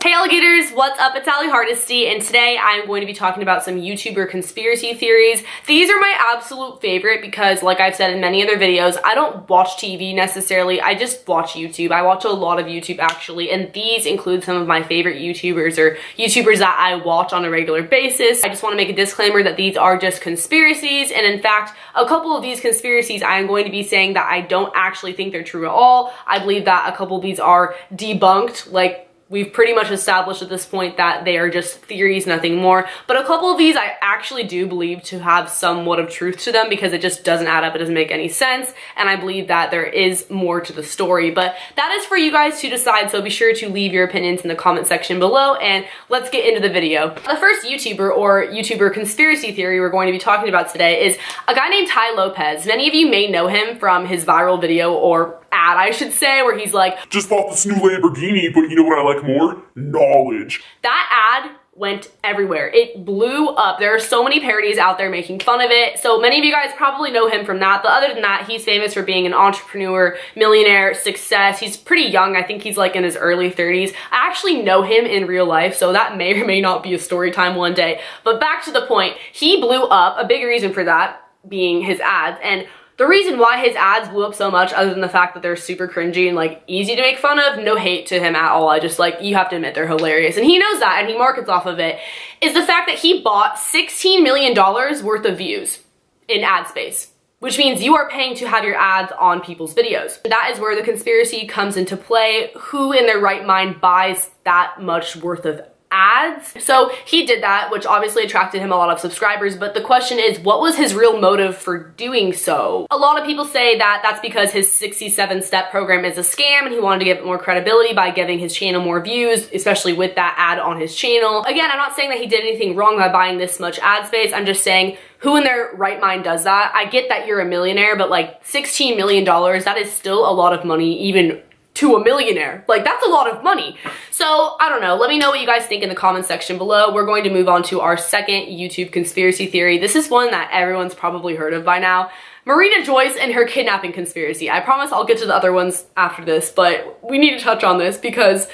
Hey alligators, what's up? It's Allie Hardesty, and today I'm going to be talking about some YouTuber conspiracy theories. These are my absolute favorite because, like I've said in many other videos, I don't watch TV necessarily, I just watch YouTube. I watch a lot of YouTube actually, and these include some of my favorite YouTubers or YouTubers that I watch on a regular basis. I just want to make a disclaimer that these are just conspiracies, and in fact, a couple of these conspiracies I am going to be saying that I don't actually think they're true at all. I believe that a couple of these are debunked, like we've pretty much established at this point that they are just theories, nothing more. But a couple of these I actually do believe to have somewhat of truth to them because it just doesn't add up, it doesn't make any sense, and I believe that there is more to the story. But that is for you guys to decide, so be sure to leave your opinions in the comment section below, and let's get into the video. The first YouTuber or YouTuber conspiracy theory we're going to be talking about today is a guy named Lopez. Many of you may know him from his viral video, or ad I should say, where he's like, just bought this new Lamborghini, but you know what I like more? Knowledge. That ad went everywhere. It blew up. There are so many parodies out there making fun of it. So many of you guys probably know him from that. But other than that, he's famous for being an entrepreneur, millionaire, success. He's pretty young. I think he's like in his early 30s. I actually know him in real life, so that may or may not be a story time one day. But back to the point, he blew up. A big reason for that being his ads. And the reason why his ads blew up so much, other than the fact that they're super cringy and like easy to make fun of, no hate to him at all, I just like, you have to admit they're hilarious, and he knows that and he markets off of it, is the fact that he bought $16 million worth of views in ad space, which means you are paying to have your ads on people's videos. That is where the conspiracy comes into play. Who in their right mind buys that much worth of ads? So he did that, which obviously attracted him a lot of subscribers, but the question is, what was his real motive for doing so? A lot of people say that that's because his 67-step program is a scam and he wanted to give it more credibility by giving his channel more views, especially with that ad on his channel. Again, I'm not saying that he did anything wrong by buying this much ad space. I'm just saying, who in their right mind does that? I get that you're a millionaire, but like $16 million, that is still a lot of money, even to a millionaire. Like, that's a lot of money. So I don't know, let me know what you guys think in the comment section below. We're going to move on to our second YouTube conspiracy theory. This is one that everyone's probably heard of by now. Marina Joyce and her kidnapping conspiracy. I promise I'll get to the other ones after this, but we need to touch on this because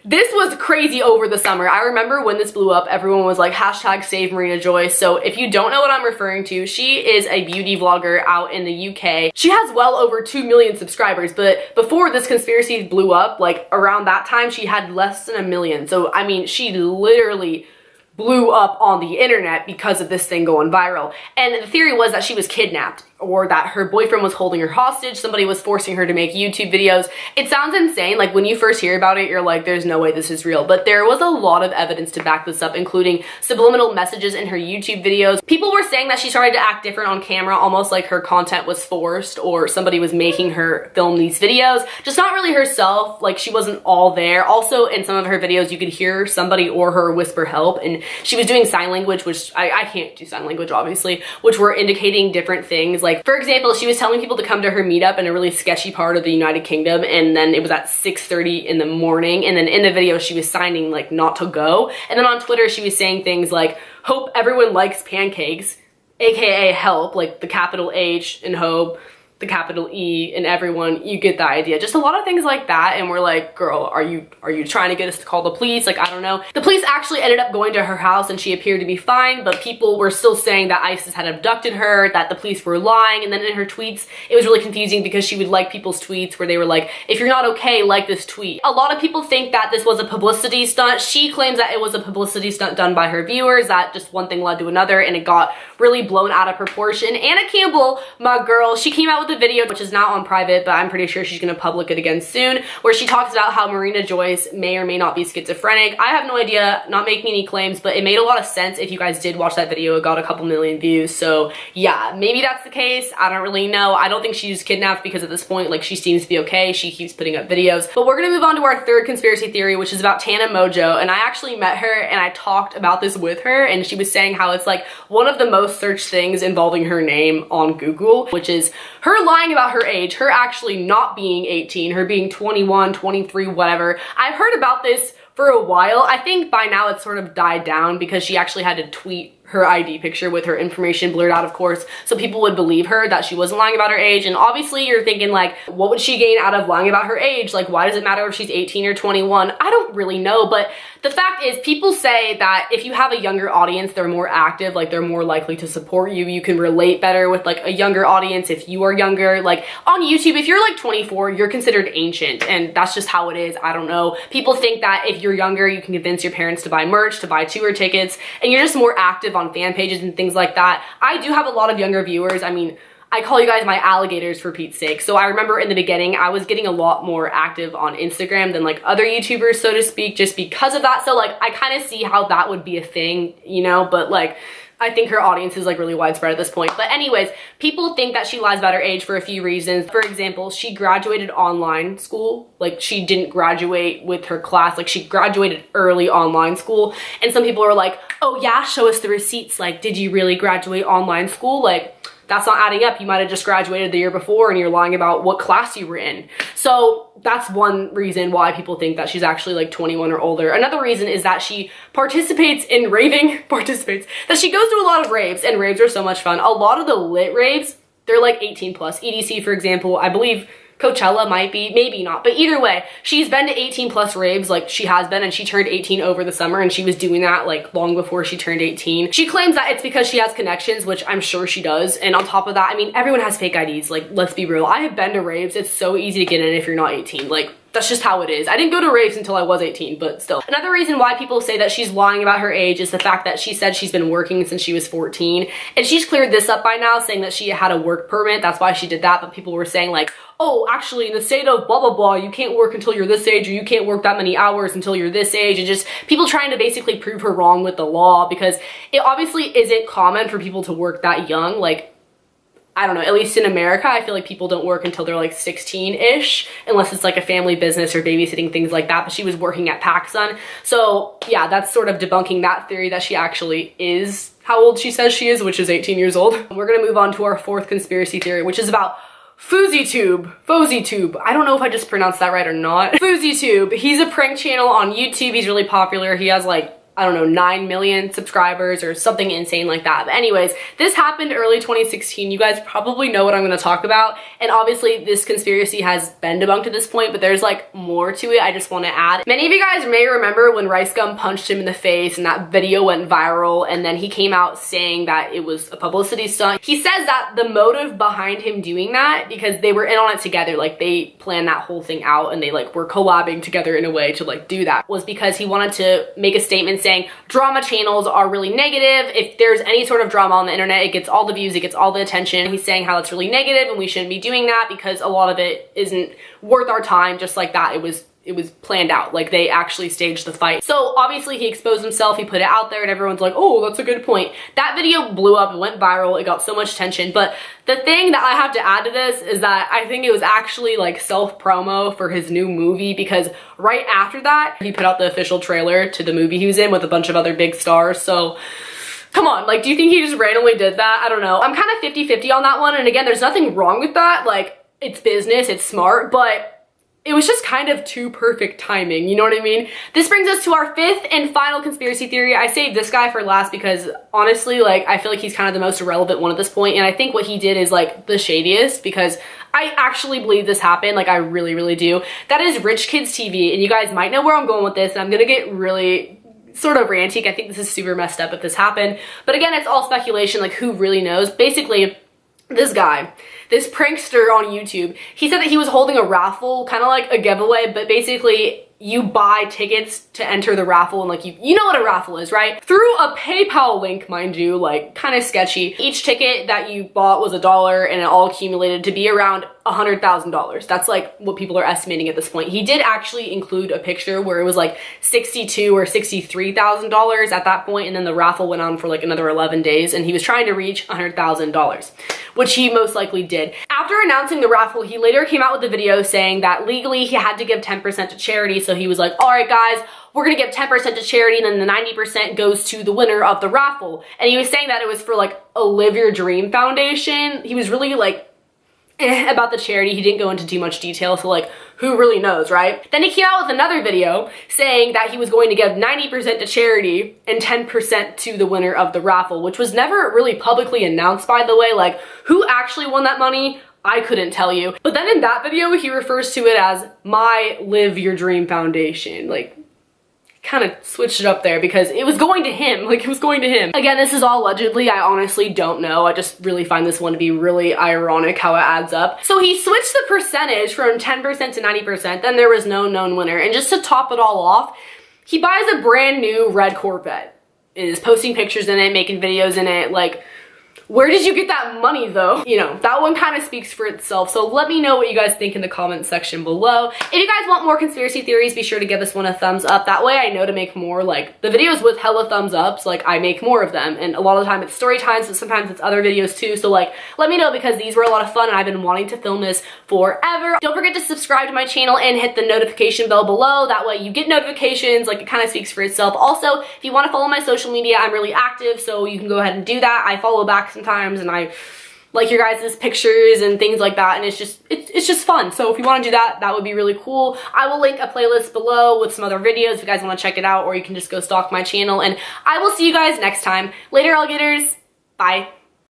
this was crazy over the summer. I remember when this blew up, everyone was like, hashtag save Marina Joyce. So if you don't know what I'm referring to, she is a beauty vlogger out in the UK. She has well over 2 million subscribers, but before this conspiracy blew up, like around that time, she had less than 1 million. So I mean, she literally blew up on the internet because of this thing going viral. And the theory was that she was kidnapped, or that her boyfriend was holding her hostage, somebody was forcing her to make YouTube videos. It sounds insane, like when you first hear about it, you're like, there's no way this is real. But there was a lot of evidence to back this up, including subliminal messages in her YouTube videos. People were saying that she started to act different on camera, almost like her content was forced or somebody was making her film these videos. Just not really herself, like she wasn't all there. Also, in some of her videos, you could hear somebody or her whisper help, and she was doing sign language, which I can't do sign language, obviously, which were indicating different things. Like, for example, she was telling people to come to her meetup in a really sketchy part of the United Kingdom, and then it was at 6:30 in the morning, and then in the video she was signing like not to go. And then on Twitter she was saying things like, hope everyone likes pancakes, aka help, like the capital H in hope, the capital E in everyone. You get the idea. Just a lot of things like that, and we're like, girl, are you trying to get us to call the police? Like, I don't know. The police actually ended up going to her house and she appeared to be fine, but people were still saying that ISIS had abducted her, that the police were lying. And then in her tweets, it was really confusing because she would like people's tweets where they were like, if you're not okay, like this tweet. A lot of people think that this was a publicity stunt. She claims that it was a publicity stunt done by her viewers, that just one thing led to another and it got really blown out of proportion. Anna Campbell, my girl, she came out with a video, which is now on private, but I'm pretty sure she's gonna public it again soon, where she talks about how Marina Joyce may or may not be schizophrenic. I have no idea, not making any claims, but it made a lot of sense. If you guys did watch that video, it got a couple million views. So yeah, maybe that's the case. I don't really know. I don't think she's kidnapped because at this point, like, she seems to be okay. She keeps putting up videos. But we're gonna move on to our third conspiracy theory, which is about Tana Mongeau. And I actually met her and I talked about this with her, and she was saying how it's like one of the most searched things involving her name on Google, which is her lying about her age, her actually not being 18, her being 21, 23, whatever. I've heard about this for a while. I think by now it's sort of died down because she actually had to tweet her ID picture with her information blurred out, of course, so people would believe her that she wasn't lying about her age. And obviously you're thinking like, what would she gain out of lying about her age? Like, why does it matter if she's 18 or 21? I don't really know, but the fact is, people say that if you have a younger audience, they're more active, like they're more likely to support you. You can relate better with like a younger audience if you are younger. Like on YouTube, if you're like 24, you're considered ancient, and that's just how it is. I don't know. People think that if you're younger, you can convince your parents to buy merch, to buy tour tickets, and you're just more active on fan pages and things like that. I do have a lot of younger viewers. I mean, I call you guys my alligators for Pete's sake. So I remember in the beginning, I was getting a lot more active on Instagram than like other YouTubers, so to speak, just because of that. So like, I kind of see how that would be a thing, you know, but like, I think her audience is like really widespread at this point. But anyways, people think that she lies about her age for a few reasons. For example, she graduated online school. Like she didn't graduate with her class. Like she graduated early online school. And some people are like, oh yeah, show us the receipts. Like, did you really graduate online school? Like, that's not adding up. You might have just graduated the year before and you're lying about what class you were in. So that's one reason why people think that she's actually like 21 or older. Another reason is that she participates in raving, that she goes to a lot of raves, and raves are so much fun. A lot of the lit raves, they're like 18 plus. EDC, for example, I believe Coachella might be, maybe not, but either way, she's been to 18 plus raves, like she has been, and she turned 18 over the summer, and she was doing that like long before she turned 18. She claims that it's because she has connections, which I'm sure she does, and on top of that, I mean, everyone has fake IDs, like let's be real. I have been to raves. It's so easy to get in if you're not 18. Like, that's just how it is. I didn't go to raves until I was 18, but still. Another reason why people say that she's lying about her age is the fact that she said she's been working since she was 14. And she's cleared this up by now, saying that she had a work permit. That's why she did that. But people were saying like, oh, actually in the state of blah, blah, blah, you can't work until you're this age, or you can't work that many hours until you're this age. And just people trying to basically prove her wrong with the law, because it obviously isn't common for people to work that young. Like, I don't know, at least in America, I feel like people don't work until they're like 16-ish, unless it's like a family business or babysitting, things like that. But she was working at PacSun. So yeah, that's sort of debunking that theory that she actually is how old she says she is, which is 18 years old. We're gonna move on to our fourth conspiracy theory, which is about FouseyTube. I don't know if I just pronounced that right or not. FouseyTube, he's a prank channel on YouTube. He's really popular. He has like, I don't know, 9 million subscribers or something insane like that. But anyways, this happened early 2016. You guys probably know what I'm going to talk about. And obviously this conspiracy has been debunked at this point, but there's like more to it I just want to add. Many of you guys may remember when Rice Gum punched him in the face and that video went viral, and then he came out saying that it was a publicity stunt. He says that the motive behind him doing that, because they were in on it together, like they planned that whole thing out and they like were collabing together in a way to like do that, was because he wanted to make a statement saying drama channels are really negative. If there's any sort of drama on the internet, it gets all the views, it gets all the attention. He's saying how it's really negative and we shouldn't be doing that because a lot of it isn't worth our time. Just like that, it was planned out. Like they actually staged the fight. So obviously he exposed himself, he put it out there, and everyone's like, oh, that's a good point. That video blew up, it went viral, it got so much attention. But the thing that I have to add to this is that I think it was actually like self-promo for his new movie, because right after that, he put out the official trailer to the movie he was in with a bunch of other big stars. So come on, like, do you think he just randomly did that? I don't know. I'm kind of 50-50 on that one. And again, there's nothing wrong with that. Like, it's business, it's smart, but it was just kind of too perfect timing, you know what I mean? This brings us to our fifth and final conspiracy theory. I saved this guy for last because honestly, like, I feel like he's kind of the most irrelevant one at this point, and I think what he did is like the shadiest, because I actually believe this happened. Like, I really, really do. That is Rich Kids TV, and you guys might know where I'm going with this, and I'm gonna get really sort of ranty. I think this is super messed up if this happened, but again, it's all speculation. Like, who really knows? Basically, this guy, this prankster on YouTube, he said that he was holding a raffle, kind of like a giveaway, but basically you buy tickets to enter the raffle, and like you know what a raffle is, right? Through a PayPal link, mind you, like kind of sketchy. Each ticket that you bought was $1, and it all accumulated to be around $100,000. That's like what people are estimating at this point. He did actually include a picture where it was like $62,000 or $63,000 at that point, and then the raffle went on for like another 11 days, and he was trying to reach $100,000, which he most likely did. After announcing the raffle, he later came out with a video saying that legally he had to give 10% to charity. So he was like, all right guys, we're gonna give 10% to charity, and then the 90% goes to the winner of the raffle. And he was saying that it was for like a Live Your Dream Foundation. He was really like about the charity. He didn't go into too much detail, so like, who really knows, right? Then he came out with another video saying that he was going to give 90% to charity and 10% to the winner of the raffle, which was never really publicly announced, by the way. Like, who actually won that money? I couldn't tell you. But then in that video, he refers to it as my Live Your Dream Foundation. Like, kind of switched it up there because it was going to him. Like, it was going to him. Again, this is all allegedly. I honestly don't know. I just really find this one to be really ironic how it adds up. So he switched the percentage from 10% to 90%. Then there was no known winner. And just to top it all off, he buys a brand new red Corvette. Is posting pictures in it, making videos in it. Like, where did you get that money though? You know, that one kind of speaks for itself. So let me know what you guys think in the comment section below. If you guys want more conspiracy theories, be sure to give this one a thumbs up. That way I know to make more. Like, the videos with hella thumbs ups, like, I make more of them. And a lot of the time it's story times, but sometimes it's other videos too. So like, let me know because these were a lot of fun and I've been wanting to film this forever. Don't forget to subscribe to my channel and hit the notification bell below. That way you get notifications. Like, it kind of speaks for itself. Also, if you want to follow my social media, I'm really active, so you can go ahead and do that. I follow back sometimes and I like your guys' pictures and things like that, and it's just fun. So if you want to do that, that would be really cool. I will link a playlist below with some other videos if you guys want to check it out, or you can just go stalk my channel, and I will see you guys next time. Later, alligators. Bye.